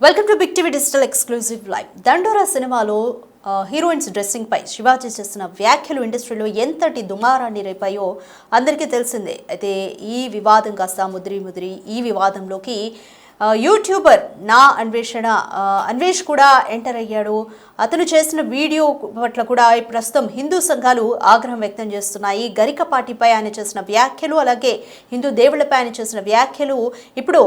Welcome to big TV digital exclusive live. Dandora సినిమాలో heroines dressing పై శివాజీ చేసిన వ్యాఖ్యలు ఇండస్ట్రీలో ఎంతటి దుమారాన్ని రేపాయో అందరికీ తెలిసిందే. అయితే ఈ వివాదం కాస్త ముదిరి ఈ వివాదంలోకి యూట్యూబర్ నా అన్వేష్ కూడా ఎంటర్ అయ్యాడు. అతను చేసిన వీడియో పట్ల కూడా ప్రస్తుతం హిందూ సంఘాలు ఆగ్రహం వ్యక్తం చేస్తున్నాయి. గరికపాటిపై ఆయన చేసిన వ్యాఖ్యలు, అలాగే హిందూ దేవుళ్లపై ఆయన చేసిన వ్యాఖ్యలు ఇప్పుడు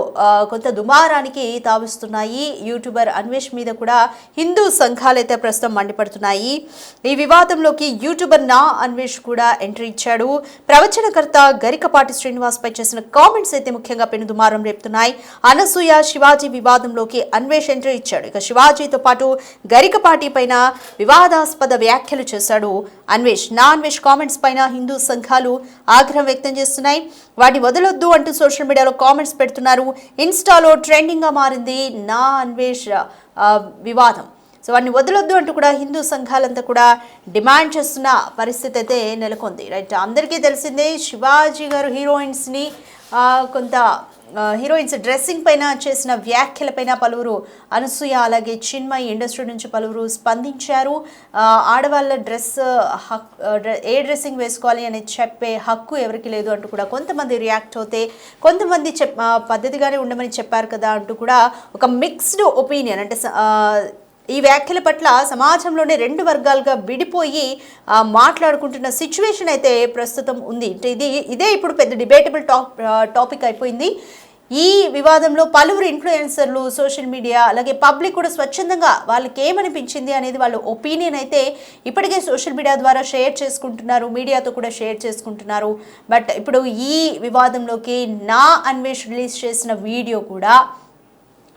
కొంత దుమారానికి తావిస్తున్నాయి. యూట్యూబర్ అన్వేష్ మీద కూడా హిందూ సంఘాలు అయితే ప్రస్తుతం మండిపడుతున్నాయి. ఈ వివాదంలోకి యూట్యూబర్ నా అన్వేష్ కూడా ఎంట్రీ ఇచ్చాడు. ప్రవచనకర్త గరికపాటి శ్రీనివాస్ పై చేసిన కామెంట్స్ అయితే ముఖ్యంగా పెను దుమారం రేపుతున్నాయి. అనసూయ శివాజీ వివాదంలోకి అన్వేష్ ఎంట్రీ ఇచ్చాడు. ఇక శివాజీతో పాటు గరికపాటి పైన వివాదాస్పద వ్యాఖ్యలు చేశాడు అన్వేష్. నా అన్వేష్ కామెంట్స్ పైన హిందూ సంఘాలు ఆగ్రహం వ్యక్తం చేస్తున్నాయి. వాటిని వదలొద్దు అంటూ సోషల్ మీడియాలో కామెంట్స్ పెడుతున్నారు. ఇన్స్టాలో ట్రెండింగ్ గా మారింది నా అన్వేష్ వివాదం. సో వాడిని వదలొద్దు అంటూ కూడా హిందూ సంఘాలంతా కూడా డిమాండ్ చేస్తున్న పరిస్థితి అయితే నెలకొంది. రైట్, అందరికీ తెలిసిందే శివాజీ గారు హీరోయిన్స్ని కొంత హీరోయిన్స్ డ్రెస్సింగ్ పైన చేసిన వ్యాఖ్యలపైన పలువురు, అనసూయ అలాగే చిన్మయి ఇండస్ట్రీ నుంచి పలువురు స్పందించారు. ఆడవాళ్ళ ఏ డ్రెస్సింగ్ వేసుకోవాలి అని చెప్పే హక్కు ఎవరికి లేదు అంటూ కూడా కొంతమంది రియాక్ట్ అవుతే, కొంతమంది పద్ధతిగానే ఉండమని చెప్పారు కదా అంటూ కూడా ఒక మిక్స్డ్ ఒపీనియన్, అంటే ఈ వ్యాఖ్యల పట్ల సమాజంలోనే రెండు వర్గాలుగా విడిపోయి మాట్లాడుకుంటున్న సిచ్యువేషన్ అయితే ప్రస్తుతం ఉంది. ఇదే ఇప్పుడు పెద్ద డిబేటబుల్ టాపిక్ అయిపోయింది. ఈ వివాదంలో పలువురు ఇన్ఫ్లుయెన్సర్లు, సోషల్ మీడియా అలాగే పబ్లిక్ కూడా స్వచ్ఛందంగా వాళ్ళకి ఏమనిపించింది అనేది వాళ్ళ ఒపీనియన్ అయితే ఇప్పటికే సోషల్ మీడియా ద్వారా షేర్ చేసుకుంటున్నారు, మీడియాతో కూడా షేర్ చేసుకుంటున్నారు. బట్ ఇప్పుడు ఈ వివాదంలోకి నా అన్వేష్ రిలీజ్ చేసిన వీడియో కూడా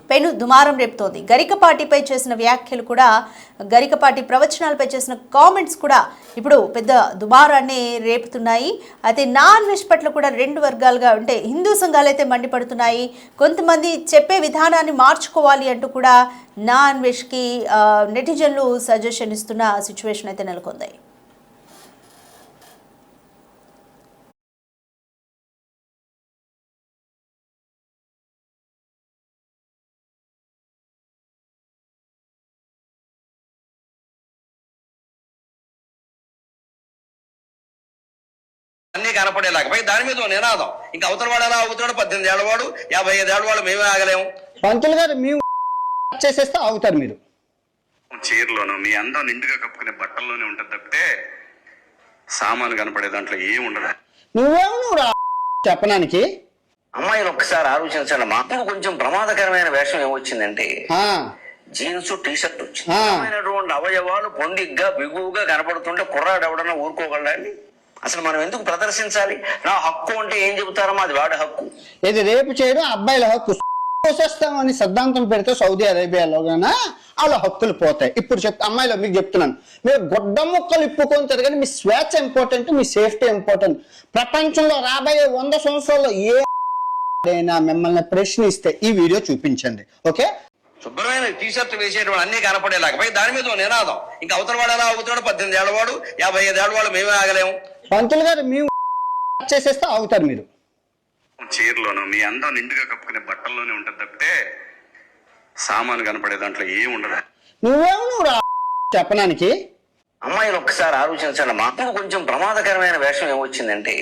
పెను దుమారం రేపుతోంది. గరికపాటిపై చేసిన వ్యాఖ్యలు కూడా, గరికపాటి ప్రవచనాలపై చేసిన కామెంట్స్ కూడా ఇప్పుడు పెద్ద దుమారాన్ని రేపుతున్నాయి. అయితే నా అన్వేష్ పట్ల కూడా రెండు వర్గాలుగా, అంటే హిందూ సంఘాలు అయితే మండిపడుతున్నాయి. కొంతమంది చెప్పే విధానాన్ని మార్చుకోవాలి అంటూ కూడా నా అన్వేష్కి నెటిజన్లు సజెషన్ ఇస్తున్న సిచ్యువేషన్ అయితే నెలకొంది. అన్ని కనపడేలాగా దాని మీద నినాదం. ఇంకా అవతల వాడు అలా అవుతాడు, 18 ఏళ్ళవాడు 55 ఏళ్ళవాడు, మేమే ఆగలేము. పంతులు గారు మేము చేసేస్తే అవుతారు. మీరు చీరలోను మీ అందం నిండుగా కప్పుకునే బట్టల్లోనే ఉంటుంది తప్పితే సామాను కనపడే దాంట్లో ఏం ఉండదు. నువ్వు చెప్పడానికి అమ్మాయిలు ఒక్కసారి ఆలోచించండి. మాకు కొంచెం ప్రమాదకరమైన వేషం ఏమొచ్చిందంటే జీన్స్ టీషర్ట్ వచ్చింది. అవయవాలు పొందిగ్గా బిగువుగా కనపడుతుంటే కుర్రాడు ఎవడన్నా ఊరుకోగలండి? అసలు మనం ఎందుకు ప్రదర్శించాలి? నా హక్కు అంటే ఏం చెబుతారో అది వాడి హక్కు. ఇది రేపు చేయడం అబ్బాయిల హక్కు. చేస్తామని సిద్ధాంతం పెడితే సౌదీ అరేబియాలో గానా వాళ్ళ హక్కులు పోతాయి. ఇప్పుడు అమ్మాయిలో మీకు చెప్తున్నాను, మీరు గొడ్డ ముక్కలు ఇప్పుకొని తిరగని మీ స్వేచ్ఛ ఇంపార్టెంట్, మీ సేఫ్టీ ఇంపార్టెంట్. ప్రపంచంలో రాబోయే 100 సంవత్సరాల్లో ఏదైనా మిమ్మల్ని ప్రశ్నిస్తే ఈ వీడియో చూపించండి. ఓకే, శుభ్రమైన టీషర్ట్ వేసేటువంటి అన్ని కనపడేలాగా దాని మీద నినాదం. ఇంకా అవతల వాడు అలా అవుతాడు, 18 ఏళ్ళవాడు 55 ఏళ్ళవాడు, మేమే ఆగలేము. పంతులు గారు మేము చేసేస్తే అవుతారు. మీరు చీరలోను మీ అందం నిండుగా కప్పుకునే బట్టల్లోనే ఉంటుంది తప్పితే సామాను కనపడే దాంట్లో ఏం ఉండదు. నువ్వు చెప్పడానికి అమ్మాయిలు ఒక్కసారి ఆలోచించండి. మాకు కొంచెం ప్రమాదకరమైన వేషం ఏమొచ్చిందంటే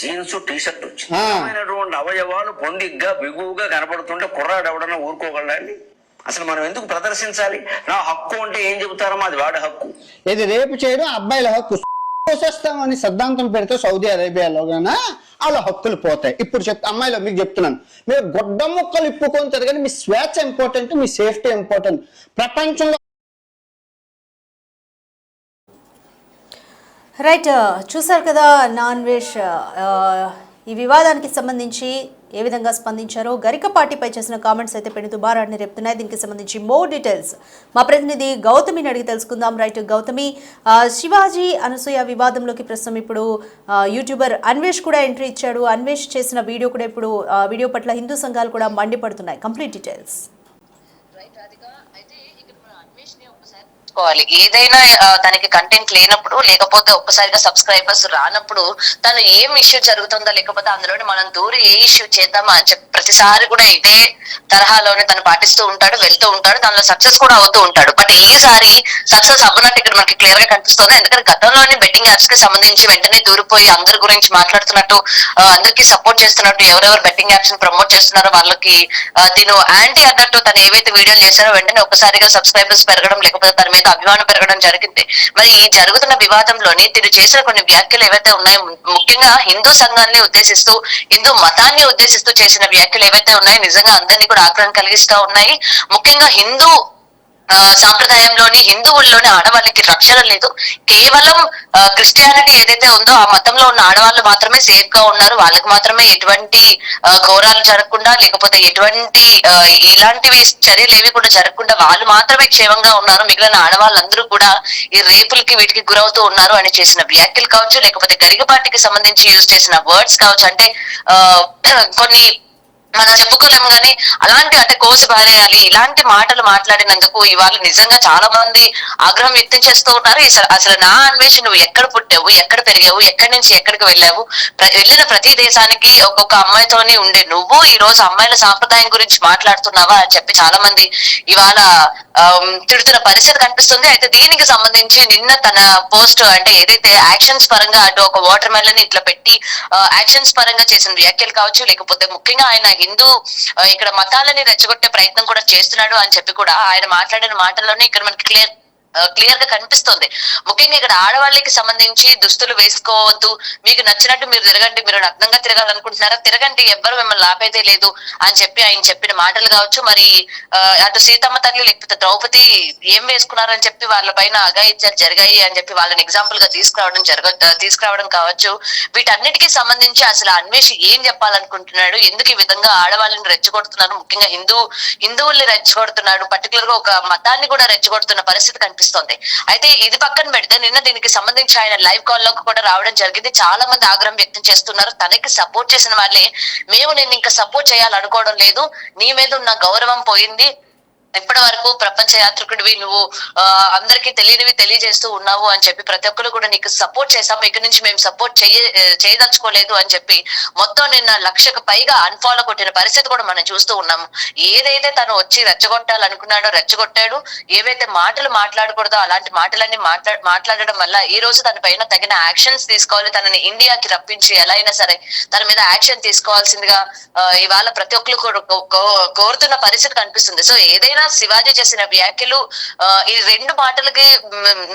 జీన్స్ టీషర్ట్ వచ్చింది. అవయవాలు పొందిగ్గా బిగువుగా కనపడుతుంటే కుర్రాడు ఎవడన్నా ఊరుకోగలండి? అసలు మనం ఎందుకు ప్రదర్శించాలి? నా హక్కు అంటే ఏం చెబుతారో అది వాడి హక్కు. ఇది రేపు చేయడం అబ్బాయిల హక్కు. చేస్తామని సిద్ధాంతం పెడితే సౌదీ అరేబియాలో గానా వాళ్ళ హక్కులు పోతాయి. ఇప్పుడు అమ్మాయిలో మీకు చెప్తున్నాను, మీరు గొడ్డ ముక్కలు ఇప్పుకొని తిరగని మీ స్వేచ్ఛ ఇంపార్టెంట్, మీ సేఫ్టీ ఇంపార్టెంట్. ప్రపంచంలో రైట్, చూసారు కదా నా అన్వేష్ ఈ వివాదానికి సంబంధించి ఏ విధంగా స్పందించారో. గరికపాటిపై చేసిన కామెంట్స్ అయితే పెను దుమారాన్ని రేపుతున్నాయి. దీనికి సంబంధించి మోర్ డీటెయిల్స్ మా ప్రతినిధి గౌతమిని అడిగి తెలుసుకుందాం. రైట్ గౌతమి, శివాజీ అనసూయ వివాదంలోకి ప్రస్తుతం ఇప్పుడు యూట్యూబర్ అన్వేష్ కూడా ఎంట్రీ ఇచ్చాడు. అన్వేష్ చేసిన వీడియో కూడా ఇప్పుడు వీడియో పట్ల హిందూ సంఘాలు కూడా మండిపడుతున్నాయి. Complete details. చెప్పుకోవాలి. ఏదైనా తనకి కంటెంట్ లేనప్పుడు, లేకపోతే ఒక్కసారిగా సబ్స్క్రైబర్స్ రానప్పుడు తను ఏం ఇష్యూ జరుగుతుందో, లేకపోతే అందులోనే మనం దూరి ఏ ఇష్యూ చేద్దామా అని చెప్పి ప్రతిసారి కూడా ఇదే తరహాలోనే తను పాటిస్తూ ఉంటాడు, వెళ్తూ ఉంటాడు, దానిలో సక్సెస్ కూడా అవుతూ ఉంటాడు. బట్ ఈసారి సక్సెస్ అవ్వనట్టు ఇక్కడ మనకి క్లియర్ గా కనిపిస్తుంది. ఎందుకంటే గతంలోని బెట్టింగ్ యాప్స్ కి సంబంధించి వెంటనే దూరిపోయి అందరి గురించి మాట్లాడుతున్నట్టు, అందరికి సపోర్ట్ చేస్తున్నట్టు, ఎవరెవరు బెట్టింగ్ యాప్స్ ని ప్రమోట్ చేస్తున్నారో వాళ్ళకి తిను యాంటీ అన్నట్టు తను ఏవైతే వీడియోలు చేశారో వెంటనే ఒకసారిగా సబ్స్క్రైబర్స్ పెరగడం, లేకపోతే తన మీద అభిమానం పెరగడం జరిగింది. మరి ఈ జరుగుతున్న వివాదంలోని తిను చేసిన కొన్ని వ్యాఖ్యలు ఏవైతే ఉన్నాయో, ముఖ్యంగా హిందూ సంఘాన్ని ఉద్దేశిస్తూ, హిందూ మతాన్ని ఉద్దేశిస్తూ చేసిన వ్యాఖ్యలు ఏవైతే ఉన్నాయో నిజంగా అందరినీ కూడా ఆగ్రహం కలిగిస్తా ఉన్నాయి. ముఖ్యంగా హిందూ సాంప్రదాయంలోని, హిందువుల్లోని ఆడవాళ్ళకి రక్షణ లేదు. కేవలం క్రిస్టియానిటీ ఏదైతే ఉందో ఆ మతంలో ఉన్న ఆడవాళ్ళు మాత్రమే సేఫ్ గా ఉన్నారు. వాళ్ళకి మాత్రమే ఎటువంటి ఘోరాలు జరగకుండా, లేకపోతే ఎటువంటి ఇలాంటివి చర్యలు ఏవి కూడా జరగకుండా వాళ్ళు మాత్రమే క్షేమంగా ఉన్నారు. మిగిలిన ఆడవాళ్ళందరూ కూడా ఈ రేపులకి వీటికి గురవుతూ ఉన్నారు అని చేసిన వ్యాఖ్యలు కావచ్చు, లేకపోతే గరికపాటికి సంబంధించి యూజ్ చేసిన వర్డ్స్ కావచ్చు. అంటే కొన్ని మనం చెప్పుకోలేము కానీ అలాంటి, అంటే కోసి పారేయాలి ఇలాంటి మాటలు మాట్లాడినందుకు ఇవాళ నిజంగా చాలా మంది ఆగ్రహం వ్యక్తం చేస్తూ ఉన్నారు. అసలు నా అన్వేషణ, నువ్వు ఎక్కడ పుట్టావు, ఎక్కడ పెరిగావు, ఎక్కడి నుంచి ఎక్కడికి వెళ్ళావు, వెళ్ళిన ప్రతి దేశానికి ఒక్కొక్క అమ్మాయితోనే ఉండే నువ్వు ఈ రోజు అమ్మాయిల సాంప్రదాయం గురించి మాట్లాడుతున్నావా అని చెప్పి చాలా మంది ఇవాళ తిడుతున్న పరిస్థితి కనిపిస్తుంది. అయితే దీనికి సంబంధించి నిన్న తన పోస్ట్, అంటే ఏదైతే యాక్షన్స్ పరంగా అటు ఒక వాటర్ మెలన్ ఇట్లా పెట్టి యాక్షన్స్ పరంగా చేసిన వ్యాఖ్యలు కావచ్చు, లేకపోతే ముఖ్యంగా ఆయన హిందూ ఇక్కడ మతాలని రెచ్చగొట్టే ప్రయత్నం కూడా చేస్తున్నాడు అని చెప్పి కూడా ఆయన మాట్లాడిన మాటల్లోనే ఇక్కడ మనకి క్లియర్ గా కనిపిస్తుంది. ముఖ్యంగా ఇక్కడ ఆడవాళ్ళకి సంబంధించి దుస్తులు వేసుకోవద్దు, మీకు నచ్చినట్టు మీరు తిరగండి, మీరు నగ్నంగా తిరగాలనుకుంటున్నారా తిరగండి, ఎవ్వరు మిమ్మల్ని ఆపేదే లేదు అని చెప్పి ఆయన చెప్పిన మాటలు కావచ్చు. మరి అటు సీతమ్మ తల్లి లేకపోతే ద్రౌపది ఏం వేసుకున్నారని చెప్పి వాళ్ళ పైన అఘాయిత్యాలు జరిగాయి అని చెప్పి వాళ్ళని ఎగ్జాంపుల్ గా తీసుకురావడం కావచ్చు. వీటన్నిటికీ సంబంధించి అసలు అన్వేష్ ఏం చెప్పాలనుకుంటున్నాడు, ఎందుకు ఈ విధంగా ఆడవాళ్ళని రెచ్చగొడుతున్నారు, ముఖ్యంగా హిందువుల్ని రెచ్చగొడుతున్నాడు, పర్టికులర్ గా ఒక మతాన్ని కూడా రెచ్చగొడుతున్న పరిస్థితి కనిపిస్తుంది. అయితే ఇది పక్కన పెడితే నిన్న దీనికి సంబంధించి ఆయన లైవ్ కాల్ లోకి కూడా రావడం జరిగింది. చాలా మంది ఆగ్రహం వ్యక్తం చేస్తున్నారు. తనకి సపోర్ట్ చేసిన వాళ్ళే, మేము నేను ఇంకా సపోర్ట్ చేయాలనుకోవడం లేదు, నీ మీద ఉన్న గౌరవం పోయింది, ఇప్పటి వరకు ప్రపంచ యాత్రికుడివి, నువ్వు అందరికీ తెలియనివి తెలియజేస్తూ ఉన్నావు అని చెప్పి ప్రతి ఒక్కరు కూడా నీకు సపోర్ట్ చేసాము, ఇక్కడ నుంచి మేము సపోర్ట్ చేయదలుచుకోలేదు అని చెప్పి మొత్తం నిన్న 1,00,000కు పైగా అన్ఫాలో కొట్టిన పరిస్థితి కూడా మనం చూస్తూ ఉన్నాము. ఏదైతే తను వచ్చి రెచ్చగొట్టాలనుకున్నాడో రెచ్చగొట్టాడు, ఏవైతే మాటలు మాట్లాడకూడదో అలాంటి మాటలన్నీ మాట్లాడడం వల్ల ఈ రోజు తన పైన తగిన యాక్షన్స్ తీసుకోవాలి, తనని ఇండియాకి రప్పించి ఎలా అయినా సరే తన మీద యాక్షన్ తీసుకోవాల్సిందిగా ఇవాళ ప్రతి ఒక్కరు కోరుతున్న పరిస్థితి కనిపిస్తుంది. సో ఏదైనా శివాజీ చేసిన వ్యాఖ్యలు ఈ 2 మాటలకి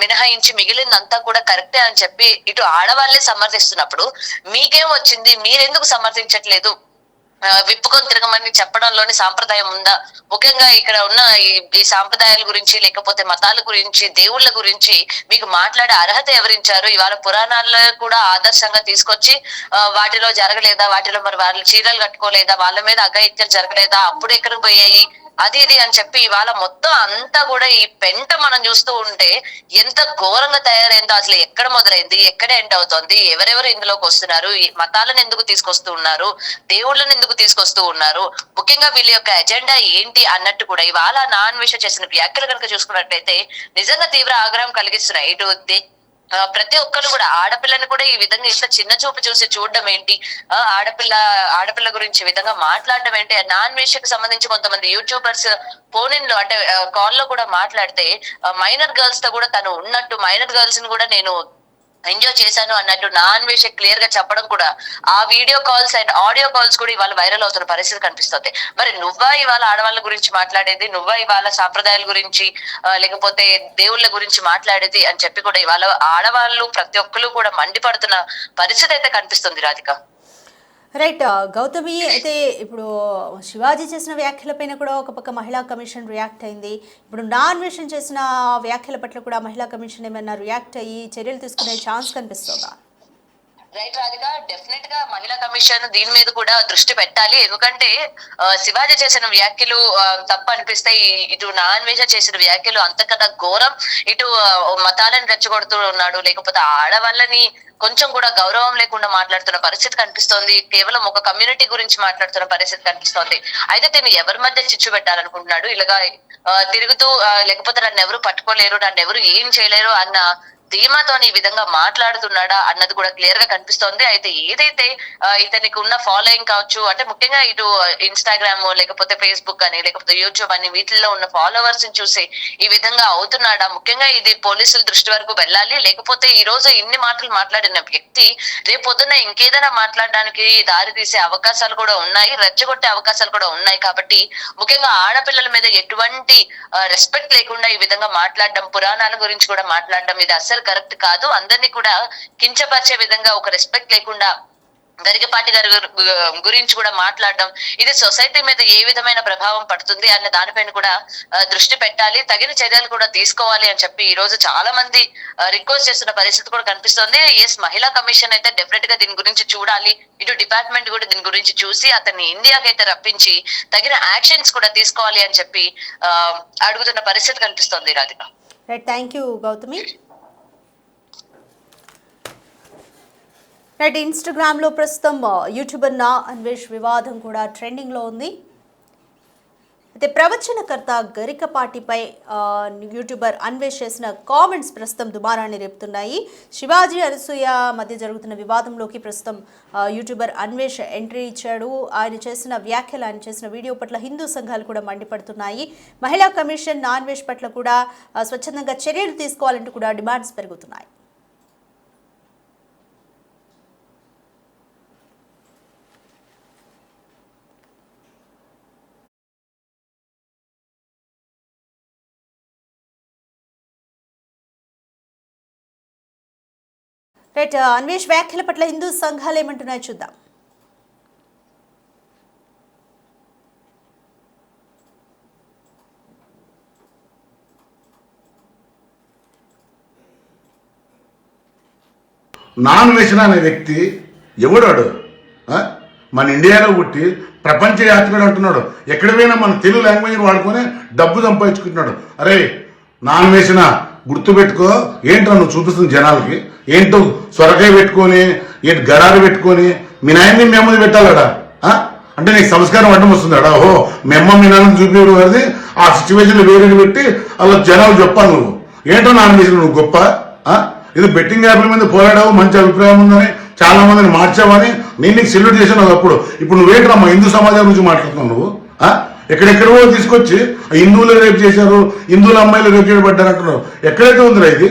మినహాయించి మిగిలినంతా కూడా కరెక్టే అని చెప్పి ఇటు ఆడవాళ్లే సమర్థిస్తున్నప్పుడు మీకేం వచ్చింది, మీరెందుకు సమర్థించట్లేదు, విప్పుకొని తిరగమని చెప్పడంలోని సాంప్రదాయం ఉందా? ముఖ్యంగా ఇక్కడ ఉన్న ఈ సాంప్రదాయాల గురించి, లేకపోతే మతాల గురించి, దేవుళ్ళ గురించి మీకు మాట్లాడే అర్హత ఎవరించారు? ఇవాళ పురాణాల్లో కూడా ఆదర్శంగా తీసుకొచ్చి వాటిలో జరగలేదా, వాటిలో మరి వాళ్ళు చీరలు కట్టుకోలేదా, వాళ్ళ మీద అఘాయిత్యాలు జరగలేదా, అప్పుడు ఎక్కడికి పోయాయి, అది ఇది అని చెప్పి ఇవాళ మొత్తం అంతా కూడా ఈ పెంట మనం చూస్తూ ఉంటే ఎంత ఘోరంగా తయారైందో, అసలు ఎక్కడ మొదలైంది, ఎక్కడ ఎండ్ అవుతోంది, ఎవరెవరు ఇందులోకి వస్తున్నారు, మతాలను ఎందుకు తీసుకొస్తూ ఉన్నారు, దేవుళ్ళని ఎందుకు తీసుకొస్తూ ఉన్నారు, ముఖ్యంగా వీళ్ళ యొక్క ఎజెండా ఏంటి అన్నట్టు కూడా ఇవాళ అన్వేషణ చేసిన వ్యాఖ్యలు కనుక చూసుకున్నట్లయితే నిజంగా తీవ్ర ఆగ్రహం కలిగిస్తున్నాయి. ఇటు ప్రతి ఒక్కరు కూడా ఆడపిల్లని కూడా ఈ విధంగా ఇంత చిన్న చూపు చూసి చూడడం ఏంటి, ఆడపిల్ల గురించి ఈ విధంగా మాట్లాడడం ఏంటి. అన్వేషణకు సంబంధించి కొంతమంది యూట్యూబర్స్ ఫోన్ ఇన్ లో, అంటే కాల్ లో కూడా మాట్లాడితే మైనర్ గర్ల్స్ తో కూడా తను ఉన్నట్టు, మైనర్ గర్ల్స్ ని కూడా నేను ఎంజాయ్ చేశాను అన్నట్టు అన్వేష క్లియర్ గా చెప్పడం కూడా, ఆ video calls and audio calls కూడా ఇవాళ వైరల్ అవుతున్న పరిస్థితి కనిపిస్తుంది. మరి నువ్వా ఇవాళ ఆడవాళ్ళ గురించి మాట్లాడేది, నువ్వా ఇవాళ సాంప్రదాయాల గురించి లేకపోతే దేవుళ్ళ గురించి మాట్లాడేది అని చెప్పి కూడా ఇవాళ ఆడవాళ్ళు ప్రతి ఒక్కరు కూడా మండిపడుతున్న పరిస్థితి అయితే కనిపిస్తుంది. రాధిక రైట్ గౌతమి, అయితే ఇప్పుడు శివాజీ చేసిన వ్యాఖ్యలపైన కూడా ఒక పక్క మహిళా కమిషన్ రియాక్ట్ అయింది. ఇప్పుడు అన్వేషణ చేసిన వ్యాఖ్యల పట్ల కూడా మహిళా కమిషన్ ఏమైనా రియాక్ట్ అయ్యి చర్యలు తీసుకునే ఛాన్స్ కనిపిస్తుందా? రైట్ రాధిక, డెఫినెట్ గా మహిళా కమిషన్ దీని మీద కూడా దృష్టి పెట్టాలి. ఎందుకంటే శివాజీ చేసిన వ్యాఖ్యలు తప్పు అనిపిస్తాయి, ఇటు నాన్వేష చేసిన వ్యాఖ్యలు అంతకన్నా ఘోరం, ఇటు మతాలను రెచ్చగొడుతూ ఉన్నాడు, లేకపోతే ఆడవాళ్ళని కొంచెం కూడా గౌరవం లేకుండా మాట్లాడుతున్న పరిస్థితి కనిపిస్తోంది, కేవలం ఒక కమ్యూనిటీ గురించి మాట్లాడుతున్న పరిస్థితి కనిపిస్తోంది. అయితే తను ఎవరి మధ్య చిచ్చు పెట్టాలనుకుంటున్నాడు, ఇలాగా తిరుగుతూ లేకపోతే నన్ను ఎవరు పట్టుకోలేరు, నన్ను ఎవరు ఏం చేయలేరు అన్న ధీమాతో ఈ విధంగా మాట్లాడుతున్నాడా అన్నది కూడా క్లియర్ గా కనిపిస్తోంది. అయితే ఏదైతే ఇతనికి ఉన్న ఫాలోయింగ్ కావచ్చు, అంటే ముఖ్యంగా ఇటు ఇన్స్టాగ్రామ్ లేకపోతే ఫేస్బుక్ అని లేకపోతే యూట్యూబ్ అని వీటిల్లో ఉన్న ఫాలోవర్స్ ని చూసి ఈ విధంగా అవుతున్నాడా, ముఖ్యంగా ఇది పోలీసుల దృష్టి వరకు వెళ్ళాలి. లేకపోతే ఈ రోజు ఇన్ని మాటలు మాట్లాడిన వ్యక్తి రేపు పొద్దున్న ఇంకేదైనా మాట్లాడడానికి దారి తీసే అవకాశాలు కూడా ఉన్నాయి, రెచ్చగొట్టే అవకాశాలు కూడా ఉన్నాయి. కాబట్టి ముఖ్యంగా ఆడపిల్లల మీద ఎటువంటి రెస్పెక్ట్ లేకుండా ఈ విధంగా మాట్లాడడం, పురాణాల గురించి కూడా మాట్లాడడం ఇది అస్సలు కరెక్ట్ కాదు. అందరినీ కూడా కించపరిచే విధంగా ఒక రెస్పెక్ట్ లేకుండా గరికపాటి గారి గురించి కూడా మాట్లాడడం, ఇది సొసైటీ మీద ఏ విధమైన ప్రభావం పడుతుంది అన్న దానిపైన కూడా దృష్టి పెట్టాలి, తగిన చర్యలు కూడా తీసుకోవాలి అని చెప్పి ఈ రోజు చాలా మంది రిక్వెస్ట్ చేస్తున్న పరిస్థితి కూడా కనిపిస్తుంది. ఎస్, మహిళా కమిషన్ అయితే డెఫినెట్ గా దీని గురించి చూడాలి, ఇటు డిపార్ట్మెంట్ కూడా దీని గురించి చూసి అతన్ని ఇండియాకి అయితే రప్పించి తగిన యాక్షన్స్ కూడా తీసుకోవాలి అని చెప్పి అడుగుతున్న పరిస్థితి కనిపిస్తుంది. Radhika, thank you Gautami. Right, ఇన్స్టాగ్రామ్లో ప్రస్తుతం యూట్యూబర్ నా అన్వేష్ వివాదం కూడా ట్రెండింగ్లో ఉంది. అయితే ప్రవచనకర్త గరికపాటిపై యూట్యూబర్ అన్వేష్ చేసిన కామెంట్స్ ప్రస్తుతం దుమారాన్ని రేపుతున్నాయి. శివాజీ అనసూయ మధ్య జరుగుతున్న వివాదంలోకి ప్రస్తుతం యూట్యూబర్ అన్వేష్ ఎంట్రీ ఇచ్చాడు. ఆయన చేసిన వ్యాఖ్యలు, ఆయన చేసిన వీడియో పట్ల హిందూ సంఘాలు కూడా మండిపడుతున్నాయి. మహిళా కమిషన్ నా అన్వేష్ పట్ల కూడా స్వచ్ఛందంగా చర్యలు తీసుకోవాలంటూ కూడా డిమాండ్స్ పెరుగుతున్నాయి. రైట్, అన్వేష్ వ్యాఖ్యల పట్ల హిందూ సంఘాలు ఏమంటున్నాయో చూద్దాం. నాన్వేషణ అనే వ్యక్తి ఎవడాడు? మన ఇండియాలో పుట్టి ప్రపంచ యాత్రికుడు అంటున్నాడు, ఎక్కడ పోయినా మన తెలుగు లాంగ్వేజ్ వాడుకొని డబ్బు సంపాదించుకుంటున్నాడు. అరే నాన్వేషణ గుర్తుపెట్టుకో, ఏంటో నువ్వు చూపిస్తుంది జనాలకి, ఏంటో సొరకాయ పెట్టుకొని, ఏంటి గడారు పెట్టుకొని మీ నాయన్ని మేమది పెట్టాలడా? అంటే నీకు సంస్కారం అడ్డం వస్తుందాడా? ఓహో మేమ్మ మీ నాన్నని చూపేవాడు అది, ఆ సిచ్యువేషన్లో వేరేని పెట్టి అలా జనాలు చెప్పాలి. నువ్వు ఏంటో నాన్వేషణ, నువ్వు గొప్ప. ఇది బెట్టింగ్ యాప్ల మీద పోరాడావు, మంచి అభిప్రాయం ఉందని చాలా మందిని మార్చావని నేను నీకు సెల్యూట్ చేసాను. అప్పుడు ఇప్పుడు నువ్వేంట్రా మా హిందూ సమాజం గురించి మాట్లాడుతున్నావు నువ్వు? ఎక్కడెక్కడో తీసుకొచ్చి హిందువులు రేపు చేశారు, హిందువుల అమ్మాయిలు రేపు చేయబడ్డారు అంటున్నావు. ఎక్కడైతే ఉందిరా ఇది?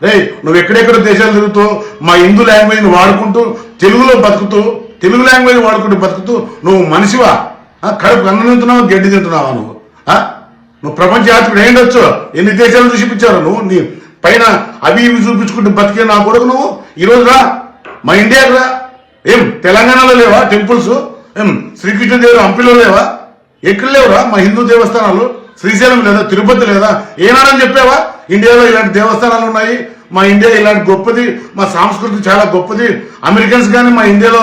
రే నువ్వు ఎక్కడెక్కడో దేశాలు తిరుగుతూ మా హిందూ లాంగ్వేజ్ని వాడుకుంటూ తెలుగులో బతుకుతూ, తెలుగు లాంగ్వేజ్ వాడుకుంటూ బతుకుతూ నువ్వు మనిషివా? కడుపు అన్నం తింటున్నావా, గడ్డి తింటున్నావా? నువ్వు ప్రపంచ యాత్రికుడు ఏంటొచ్చు? ఎన్ని దేశాలు చూపించారు నువ్వు? నీ పైన అవి ఇవి చూపించుకుంటూ బతికే నా కొడుకు నువ్వు ఈరోజు రా మా ఇండియాకి రా. ఏం తెలంగాణలో లేవా టెంపుల్స్? ఏం శ్రీకృష్ణదేవుడు హంపిలో లేవా? ఎక్కడ లేవురా మా హిందూ దేవస్థానాలు? శ్రీశైలం లేదా, తిరుపతి లేదా? ఏనాడని చెప్పావా ఇండియాలో ఇలాంటి దేవస్థానాలు ఉన్నాయి, మా ఇండియా ఇలాంటి గొప్పది, మా సంస్కృతి చాలా గొప్పది, అమెరికన్స్ కానీ మా ఇండియాలో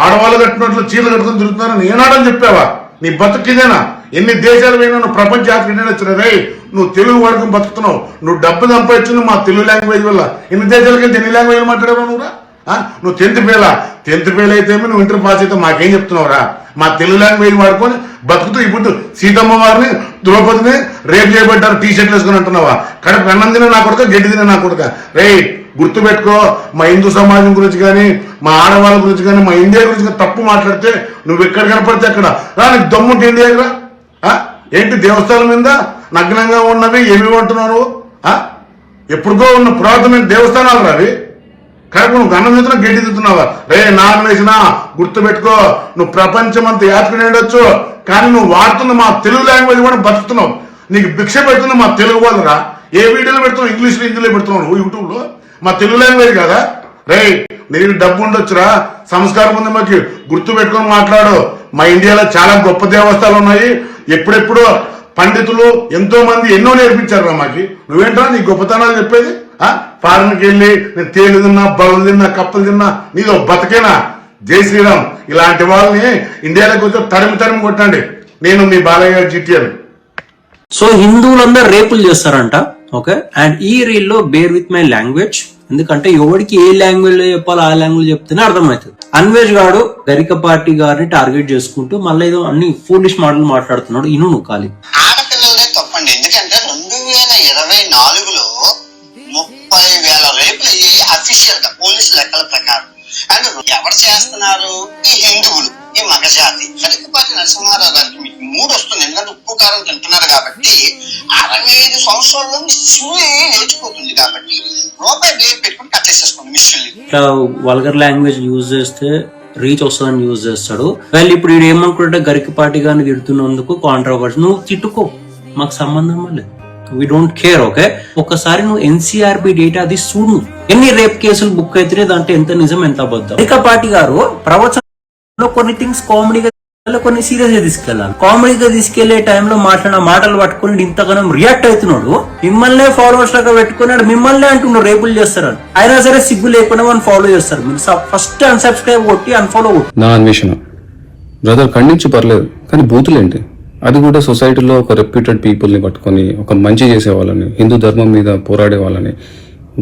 ఆడవాళ్ళు కట్టినట్లు చీరలు కట్టుకుని తిరుగుతున్నారని ఏనాడని చెప్పావా? నీ బతుకిదేనా? ఎన్ని దేశాలు పోయినా నువ్వు ప్రపంచ యాత్రికుడు వచ్చిన రే, నువ్వు తెలుగు వాడుకుని బతుకుతున్నావు, నువ్వు డబ్బు సంపాదించింది మా తెలుగు లాంగ్వేజ్ వల్ల. ఎన్ని దేశాలకి ఎన్ని లాంగ్వేజ్ మాట్లాడావు నువ్వురా? నువ్వు 10th ఫెయిల్ అయితే నువ్వు ఇంటర్ పాస్ అయితే మాకేం చెప్తున్నావురా? మా తెలుగు లాంగ్వేజ్ వాడుకొని బతుకుతూ ఇప్పుడు సీతమ్మ వారిని, ద్రౌపదిని రేపు చేయబడ్డారు టీషర్ట్లు వేసుకుని అంటున్నావా? కడుపు అన్నం తిన నా కొడుక, గడ్డి తిన నా కొడుక. రే గుర్తుపెట్టుకో, మా హిందూ సమాజం గురించి కానీ, మా ఆడవాళ్ళ గురించి కానీ, మా ఇండియా గురించి కానీ తప్పు మాట్లాడితే నువ్వు ఎక్కడ కనపడితే అక్కడ రా. నీకు దమ్ముంటే ఇండియాకి రా. ఏంటి దేవస్థానం మీద నగ్నంగా ఉన్నవి ఏమి అంటున్నావు నువ్వు? ఎప్పుడుకో ఉన్న పురాతనమైన దేవస్థానాలు రావి, కరెక్ట్. నువ్వు అన్నం తింటున్నా, గడ్డి తింటున్నావా? రే నాన్వేషణ గుర్తుపెట్టుకో, నువ్వు ప్రపంచం అంతా యాత్రికుడు ఉండొచ్చు, కానీ నువ్వు వాడుతున్న మా తెలుగు లాంగ్వేజ్ కూడా బతుకుతున్నావు. నీకు భిక్ష పెడుతున్న మా తెలుగు వాళ్ళరా. ఏ వీడియోలో పెడుతున్నావు? ఇంగ్లీష్లో, హిందీలో పెడుతున్నావు నువ్వు యూట్యూబ్లో. మా తెలుగు లాంగ్వేజ్ కదా. రే నీకు డబ్బు ఉండొచ్చురా, సంస్కారం ఉంది మాకు, గుర్తు పెట్టుకొని మాట్లాడు. మా ఇండియాలో చాలా గొప్ప దేవస్థానాలు ఉన్నాయి, ఎప్పుడెప్పుడు పండితులు ఎంతో మంది ఎన్నో నేర్పించారు రా మాకి. నువ్వేంట్రా నీ గొప్పతనాలు చెప్పేది? ఫారెన్కి వెళ్ళి నేను తేలు తిన్నా, బలు తిన్నా, కప్పలు తిన్నా, నీదో బతికేనా? జై శ్రీరామ్. ఇలాంటి వాళ్ళని ఇండియాలోకి వచ్చి తరిమి కొట్టండి. నేను మీ బాలయ్య గారి GTL. సో హిందువులందరూ రేపులు చేస్తారంట. ఓకే, అండ్ ఈ రీల్ లో బేర్ విత్ మై లాంగ్వేజ్, ఎందుకంటే ఎవరికి ఏ లాంగ్వేజ్ లో చెప్పాలో ఆ లాంగ్వేజ్ చెప్తేనే అర్థమవుతుంది. అన్వేష్ గాడు గరికపాటి గారిని టార్గెట్ చేసుకుంటూ మళ్ళీ ఏదో అన్ని ఫూలిష్ మాటలు మాట్లాడుతున్నాడు. ఇను నువ్వు ఖాళీ ఆడపిల్లలదే తప్పండి. ఎందుకంటే 2024లో 30,000 రేపులు అయ్యాయి అఫీషియల్ గా పోలీసు లెక్కల ప్రకారం. అండ్ ఎవరు చేస్తున్నారు? ఈ హిందువులు, ఈ మగజాతి. గరికపాటి నరసింహారావు గారికి మీకు 3 వస్తుంది, ఎందుకంటే ఉప్పు కారం తింటున్నారు కాబట్టి. 65 సంవత్సరాల్లో సిమ్మె నేర్చుకోతుంది కాబట్టి రూపాయి వేలు పెట్టుకుని కట్ చేసేసుకోండి మిషన్. ఇట్లా వల్గర్ లాంగ్వేజ్ యూజ్ చేస్తే రీచ్ వస్తుందని యూజ్ చేస్తాడు. వాళ్ళు ఇప్పుడు వీడు ఏమనుకుంటే గరికపాటి గారిని తిడుతున్నందుకు కాంట్రవర్సీ. నువ్వు తిట్టుకో, మాకు సంబంధం లేదు, వి డోంట్ కేర్. ఓకే, ఒకసారి నువ్వు NCRB డేటా అది చూడు, ఎన్ని రేప్ కేసులు బుక్ అయితే దాంట్లో ఎంత నిజం ఎంత అబద్ధం. గరికపాటి గారు ప్రవచనంలో కొన్ని థింగ్స్ కామెడీగా, కొన్ని సీరియస్ గా తీసుకెళ్ళాలి. కామెడీగా తీసుకెళ్లే టైంలో మాట్లాడిన మాటలు పట్టుకుని ఇంతగానం రియాక్ట్ అవుతున్నాడు. మిమ్మల్నే ఫాలోవర్స్ లాగా పెట్టుకున్నాడు, మిమ్మల్నే అంటున్నాడు రేపులు చేస్తారని. అయినా సరే సిగ్గు లేకుండా మనం ఫాలో చేస్తారు. మీరు ఫస్ట్ అన్సబ్స్క్రైబ్ కొట్టి అన్ఫాలో కొట్టి. నా అన్వేషణ బ్రదర్ ఖండించి పర్లేదు, కానీ బూతులేంటి? అది కూడా సొసైటీలో ఒక రెప్యూటెడ్ పీపుల్ని పట్టుకొని, ఒక మంచి చేసే వాళ్ళని, హిందూ ధర్మం మీద పోరాడే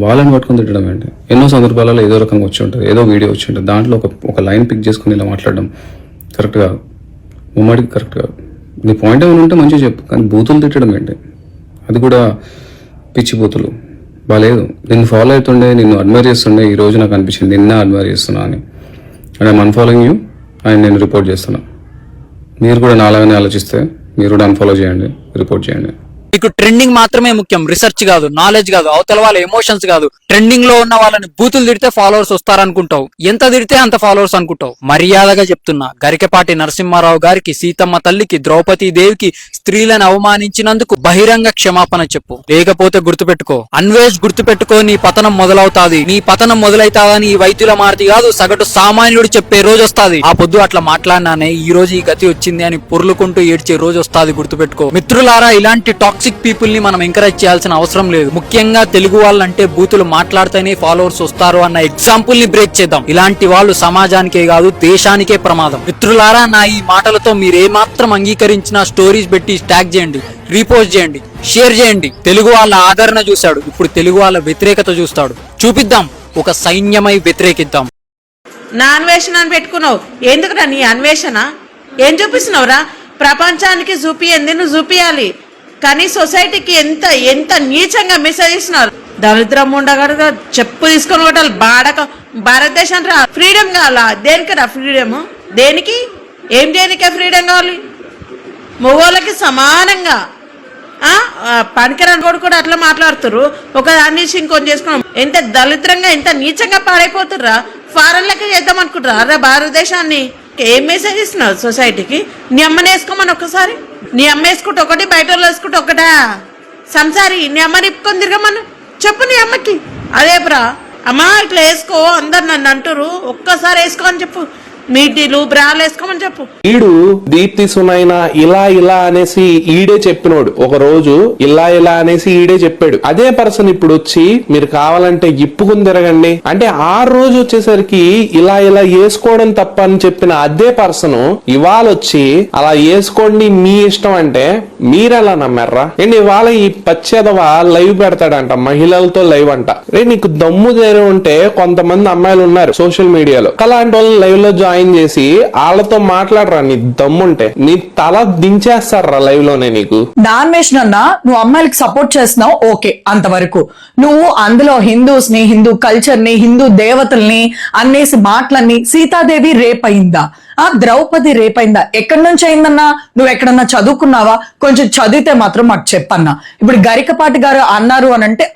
వాళ్ళని పట్టుకొని తిట్టడం ఏంటి? ఎన్నో సందర్భాలలో ఏదో రకంగా వచ్చి ఉంటుంది, ఏదో వీడియో వచ్చి ఉంటుంది, దాంట్లో ఒక లైన్ పిక్ చేసుకుని ఇలా మాట్లాడడం కరెక్ట్ కాదు, ముమ్మడికి కరెక్ట్ కాదు. నీ పాయింట్ ఏమైనా ఉంటే మంచిగా చెప్పు, కానీ బూతులు తిట్టడం ఏంటి? అది కూడా పిచ్చి బూతులు బాగాలేదు. నిన్ను ఫాలో అవుతుండే, నిన్ను అడ్మైర్ చేస్తుండే, ఈ రోజు నాకు అనిపించింది నిన్న అడ్మైర్ చేస్తున్నా అని. అండ్ ఐమ్ అన్ఫాలోయింగ్ యూ అండ్ నేను రిపోర్ట్ చేస్తున్నా. మీరు కూడా నాలాగానే ఆలోచిస్తే మీరు కూడా అన్ఫాలో చేయండి, రిపోర్ట్ చేయండి. మీకు ట్రెండింగ్ మాత్రమే ముఖ్యం, రీసెర్చ్ కాదు, నాలెడ్జ్ కాదు, అవతల వాళ్ళ ఎమోషన్స్ కాదు. ట్రెండింగ్ లో ఉన్న వాళ్ళని బూతులు తిడితే ఫాలోవర్స్ వస్తారనుకుంటావు, ఎంత తిడితే అంత ఫాలోవర్స్ అనుకుంటావు. మర్యాదగా చెప్తున్నా, గరికపాటి నరసింహారావు గారికి, సీతమ్మ తల్లికి, ద్రౌపది దేవికి స్త్రీలను అవమానించినందుకు బహిరంగ క్షమాపణ చెప్పు, లేకపోతే గుర్తుపెట్టుకో అన్వేష్, గుర్తుపెట్టుకో, నీ పతనం మొదలవుతాది. నీ పతనం మొదలైతాదని ఈ వైద్యుల మారుతి కాదు, సగటు సామాన్యుడు చెప్పే రోజు వస్తాది. ఆ పొద్దు అట్లా మాట్లాడినానే ఈ రోజు ఈ గతి వచ్చింది అని పొర్లుకుంటూ ఏడ్చే రోజు వస్తాది, గుర్తుపెట్టుకో. మిత్రులారా, ఇలాంటి టాక్సిక్ పీపుల్ ని మనం ఎంకరేజ్ చేయాల్సిన అవసరం లేదు. ముఖ్యంగా తెలుగు వాళ్ళంటే బూతులు మాట్లాడితేనే ఫాలోవర్స్ వస్తారు అన్న ఎగ్జాంపుల్ ని బ్రేక్ చేద్దాం. ఇలాంటి వాళ్ళు సమాజానికే కాదు దేశానికే ప్రమాదం. మిత్రులారా, నా ఈ మాటలతో మీరేమాత్రం అంగీకరించిన స్టోరీస్ పెట్టి ట్యాగ్ చేయండి, రీపోస్ట్ చేయండి, షేర్ చేయండి. తెలుగు వాళ్ళ ఆదరణ చూశాడు, ఇప్పుడు తెలుగు వాళ్ళ వ్యతిరేకత చూస్తాడు. చూపిద్దాం, ఒక సైన్యమై వ్యతిరేకిద్దాం. నా అన్వేషణ అని పెట్టుకున్నావు, ఎందుకురా నీ అన్వేషణ? ఏం చూపిస్తున్నావురా? ప్రపంచానికి చూపియండి, నువ్వు చూపియాలి. కానీ సొసైటీకి ఎంత ఎంత నీచంగా మెసేజ్ ఇస్తున్నారు. దరిద్రం ఉండగా చెప్పు తీసుకొని కొట్టాలి. భారతదేశం రా, ఫ్రీడమ్ కావాలా? దేనికి రా ఫ్రీడమ్? దేనికి? ఏం దేనికే ఫ్రీడమ్ కావాలి? మగవాళ్ళకి సమానంగా పనికిరాని కూడా అట్లా మాట్లాడుతున్నారు. ఒక దాన్ని ఇంకొని చేసుకున్నాం. ఎంత దళిద్రంగా, ఎంత నీచంగా పాడైపోతుర్రా. ఫారెన్ లెక్క చేద్దాం అనుకుంటారా అరే భారతదేశాన్ని? ఏం మెసేజ్ ఇస్తున్నావు సొసైటీకి? నీ అమ్మని వేసుకోమని ఒక్కసారి. నీ అమ్మ వేసుకుంటే ఒకటి, బయట వాళ్ళు వేసుకుంటే ఒకటా? సంసారి నీ అమ్మని ఇప్పుకొని తిరగమను, చెప్పు నీ అమ్మకి. అదే బ్రా, అమ్మా ఇట్లా వేసుకో, అందరు నన్ను అంటారు, ఒక్కసారి వేసుకో అని చెప్పు. మీటీలు బ్రాలు వేసుకోమని చెప్పు. ఈడు దీప్తి సునైనా ఇలా అనేసి ఈడే చెప్పినోడు. ఒక రోజు ఇలా అనేసి ఈడే చెప్పాడు. అదే పర్సన్ ఇప్పుడు వచ్చి మీరు కావాలంటే ఇప్పుకుని తిరగండి అంటే, ఆ రోజు వచ్చేసరికి ఇలా వేసుకోవడం తప్ప అని చెప్పిన అదే పర్సన్ ఇవాళ వచ్చి అలా వేసుకోండి మీ ఇష్టం అంటే మీరెలా నమ్మారా? ఏంటి ఇవాళ ఈ పచ్చేదవ లైవ్ పెడతాడంట, మహిళలతో లైవ్ అంట. రే నీకు దమ్ము ధైర్యం ఉంటే కొంతమంది అమ్మాయిలు ఉన్నారు సోషల్ మీడియాలో, అలాంటి వాళ్ళు లైవ్ లో జాయిన్ చేసి వాళ్ళతో మాట్లాడరా. నీ దమ్ముంటే నీ తల దించేస్తారా లైవ్ లోనే. నీకు దాన్వేష్ అన్న, నువ్వు అమ్మాయిలకి సపోర్ట్ చేస్తున్నావు, ఓకే, అంతవరకు. నువ్వు అందులో హిందూస్ ని, హిందూ కల్చర్ ని, హిందూ దేవతల్ని అన్నేసి మాటలన్నీ, సీతాదేవి రేప్ అయిందా? ద్రౌపది రేప్ అయిందా? ఎక్కడి నుంచి అయిందన్నా? నువ్వు ఎక్కడన్నా చదువుకున్నావా? కొంచెం చదివితే మాత్రం మాకు చెప్పన్నా. ఇప్పుడు గరికపాటి గారు అన్నారు అని అంటే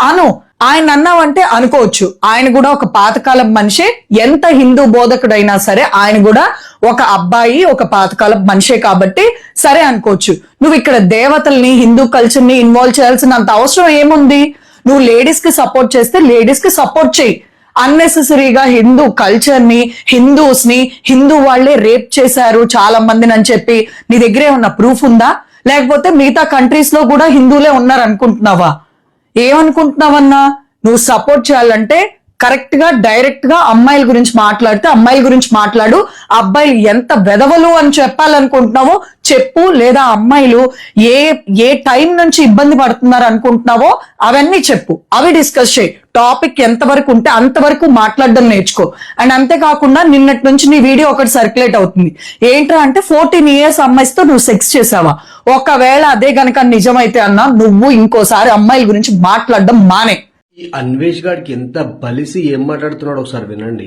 ఆయన అన్నావంటే అనుకోవచ్చు, ఆయన కూడా ఒక పాతకాలం మనిషే. ఎంత హిందూ బోధకుడైనా సరే ఆయన కూడా ఒక అబ్బాయి, ఒక పాతకాలం మనిషే కాబట్టి సరే అనుకోవచ్చు. నువ్వు ఇక్కడ దేవతల్ని, హిందూ కల్చర్ ని ఇన్వాల్వ్ చేయాల్సినంత అవసరం ఏముంది? నువ్వు లేడీస్ కి సపోర్ట్ చేస్తే లేడీస్ కి సపోర్ట్ చేయి. అన్నెసెసరీగా హిందూ కల్చర్ ని, హిందూస్ ని, హిందూ వాళ్లే రేప్ చేశారు చాలా మందిని అని చెప్పి నీ దగ్గరే ఉన్న ప్రూఫ్ ఉందా? లేకపోతే మిగతా కంట్రీస్ లో కూడా హిందువులే ఉన్నారు అనుకుంటున్నావా? ఏమనుకుంటున్నావన్నా? నువ్వు సపోర్ట్ చేయాలంటే కరెక్ట్ గా డైరెక్ట్ గా అమ్మాయిల గురించి మాట్లాడితే అమ్మాయిల గురించి మాట్లాడు. అబ్బాయిలు ఎంత వెదవలు అని చెప్పాలనుకుంటున్నావో చెప్పు, లేదా అమ్మాయిలు ఏ ఏ టైం నుంచి ఇబ్బంది పడుతున్నారు అనుకుంటున్నావో అవన్నీ చెప్పు, అవి డిస్కస్ చేయి. టాపిక్ ఎంతవరకు ఉంటే అంతవరకు మాట్లాడడం నేర్చుకో. అండ్ అంతేకాకుండా నిన్నటి నుంచి నీ వీడియో ఒకటి సర్క్యులేట్ అవుతుంది. ఏంట్రా అంటే 14 years అమ్మాయితో నువ్వు సెక్స్ చేసావా? ఒకవేళ అదే గనక నిజమైతే అన్నా నువ్వు ఇంకోసారి అమ్మాయిల గురించి మాట్లాడడం మానే. ఈ అన్వేష్ గారికి ఎంత బలిసి ఏం మాట్లాడుతున్నాడు ఒకసారి వినండి.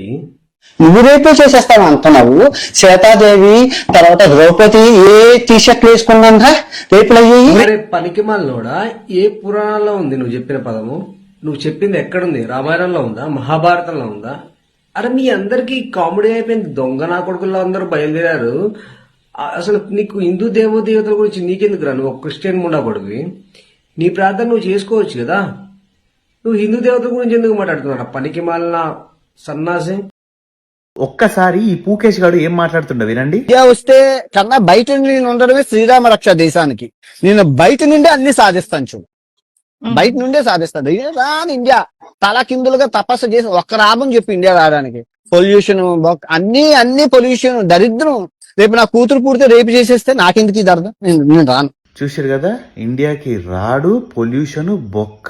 నువ్వు రేపే చేసేస్తావు అంటున్నావు. సీతాదేవి తర్వాత ద్రౌపది ఏ టీషర్ట్లు వేసుకున్నా రేపులు అయ్యాయి. అరే పనికి మాలినోడా, ఏ పురాణంలో ఉంది నువ్వు చెప్పిన పదము? నువ్వు చెప్పింది ఎక్కడుంది? రామాయణంలో ఉందా? మహాభారతంలో ఉందా? అరే మీ అందరికి కామెడీ అయిపోయింది. దొంగ నా కొడుకుల్లో అందరూ బయలుదేరారు. అసలు నీకు హిందూ దేవతల గురించి నీకెందుకురా? నువ్వు ఒక క్రిస్టియన్ ముండా కొడుకువి. నీ ప్రార్థన నువ్వు చేసుకోవచ్చు కదా. నువ్వు హిందూ దేవతల గురించి ఎందుకు మాట్లాడుతున్నారా పనికి మాలిన సన్నాసి? ఒక్కసారి ఈ పూకేష్ గారు ఏం మాట్లాడుతుండ వినండి. ఇండియా వస్తే కన్నా బయట నుండి నేను ఉండడమే శ్రీరామ రక్ష దేశానికి. నేను బయట నుండి అన్ని సాధిస్తాను చూడు, బయట నుండే సాధిస్తాను. రాని ఇండియా తల కిందులుగా తపస్సు చేసి ఒక్క రాబని చెప్పి ఇండియా రావడానికి. పొల్యూషన్ అన్ని పొల్యూషన్ దరిద్రం. రేపు నా కూతురు పుడితే రేపు చేసేస్తే నాకెందుకు ఇది అర్థం? నేను రాను. చూసారు కదా, ఇండియాకి రాడు, పొల్యూషన్, బొక్క,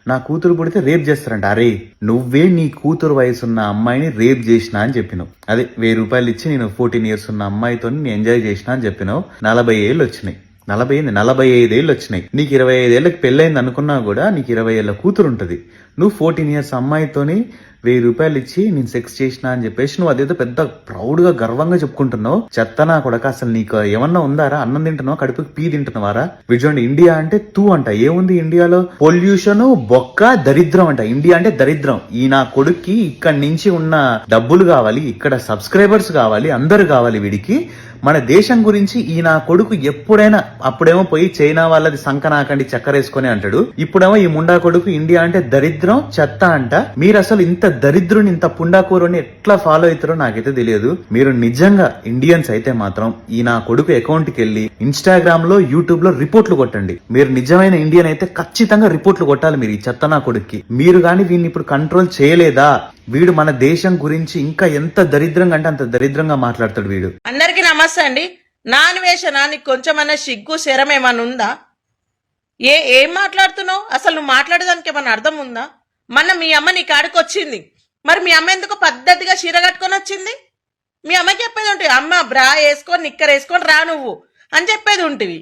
నా కూతురు పుడితే రేప్ చేస్తారంట. అరే నువ్వే నీ కూతురు వయసున్న అమ్మాయిని రేప్ చేసినా అని చెప్పినావు. అదే 1000 రూపాయలు ఇచ్చి నేను 14 years ఉన్న అమ్మాయితో నేను ఎంజాయ్ చేసినా అని చెప్పినావు. 40 ఏళ్ళు వచ్చినాయి. 45 ఏళ్ళు వచ్చినాయి. నీకు 25 ఏళ్ళకి పెళ్ళైంది అనుకున్నా కూడా నీకు 20 ఏళ్ళ కూతురు ఉంటది. నువ్వు 14 years అమ్మాయితోని 1000 రూపాయలు ఇచ్చి నేను సెక్స్ చేసినా అని చెప్పేసి నువ్వు అదేదో పెద్ద ప్రౌడ్ గా గర్వంగా చెప్పుకుంటున్నావు. చెత్తనా కొడక, అసలు నీకు ఏమన్నా ఉందారా? అన్నం తింటున్నావా? కడుపుకి పీ తింటున్నావారా? విజయండి ఇండియా అంటే తూ అంట. ఏముంది ఇండియాలో? పొల్యూషన్, బొక్క, దరిద్రం అంట. ఇండియా అంటే దరిద్రం. ఈ నా కొడుక్కి ఇక్కడి నుంచి ఉన్న డబ్బులు కావాలి, ఇక్కడ సబ్స్క్రైబర్స్ కావాలి, అందరు కావాలి వీడికి. మన దేశం గురించి ఈ నా కొడుకు ఎప్పుడైనా అప్పుడేమో పోయి చైనా వాళ్ళది సంకనాకండి చక్కరేసుకొని అంటాడు. ఇప్పుడేమో ఈ ముండా కొడుకు ఇండియా అంటే దరిద్రం, చెత్త అంట. మీరు అసలు ఇంత దరిద్రుని, ఇంత పుండాకూరుని ఎట్లా ఫాలో అవుతారో నాకైతే తెలియదు. మీరు నిజంగా ఇండియన్స్ అయితే మాత్రం ఈ నా కొడుకు అకౌంట్ కి వెళ్ళి ఇన్స్టాగ్రామ్ లో, యూట్యూబ్ లో రిపోర్ట్లు కొట్టండి. మీరు నిజమైన ఇండియన్ అయితే ఖచ్చితంగా రిపోర్ట్లు కొట్టాలి మీరు ఈ చెత్త నా కొడుక్కి. మీరు గాని వీడిని ఇప్పుడు కంట్రోల్ చేయలేదా, వీడు మన దేశం గురించి ఇంకా ఎంత దరిద్రంగా అంటే అంత దరిద్రంగా మాట్లాడతాడు వీడు. అందరికి నమస్తే అండి. నాన్వేషణ నీకు కొంచెమన్నా సిగ్గు శరం ఏమన్నా ఉందా? ఏం మాట్లాడుతున్నావు? అసలు నువ్వు మాట్లాడేదానికి ఏమన్నా అర్థం ఉందా? మొన్న మీ అమ్మ నీ కాడికి వచ్చింది, మరి మీ అమ్మ ఎందుకు పద్ధతిగా చీర కట్టుకొని వచ్చింది? మీ అమ్మకి చెప్పేది ఉంటుంది, అమ్మ బ్రా వేసుకొని నిక్కర్ వేసుకొని రా నువ్వు అని చెప్పేది ఉంటుంది.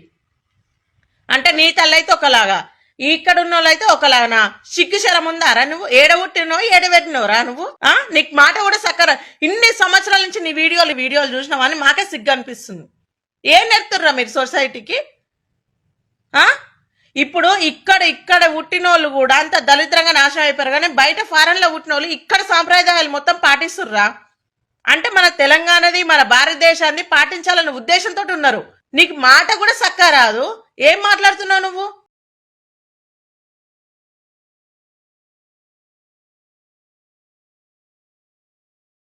అంటే నీ తల్లి అయితే ఒకలాగా, ఇక్కడ ఉన్న వాళ్ళైతే ఒకలాగా. సిగ్గు శరం ఉందారా? నువ్వు ఏడబుట్టినో ఏడబెట్టినోరా నువ్వు? నీకు మాట కూడా సక్కర. ఇన్ని సంవత్సరాల నుంచి నీ వీడియోలు చూసినావా అని మాకే సిగ్గు అనిపిస్తుంది. ఏం నేర్పుతుర్రా మీరు సొసైటీకి? ఇప్పుడు ఇక్కడ పుట్టిన వాళ్ళు కూడా అంత దరిద్రంగా నాశనం అయిపోయారు, కానీ బయట ఫారెన్ లో పుట్టిన వాళ్ళు ఇక్కడ సాంప్రదాయాలు మొత్తం పాటిస్తుర్రా? అంటే మన తెలంగాణది, మన భారతదేశాన్ని పాటించాలన్న ఉద్దేశంతో ఉన్నారు. నీకు మాట కూడా సక్క రాదు. ఏం మాట్లాడుతున్నావు నువ్వు?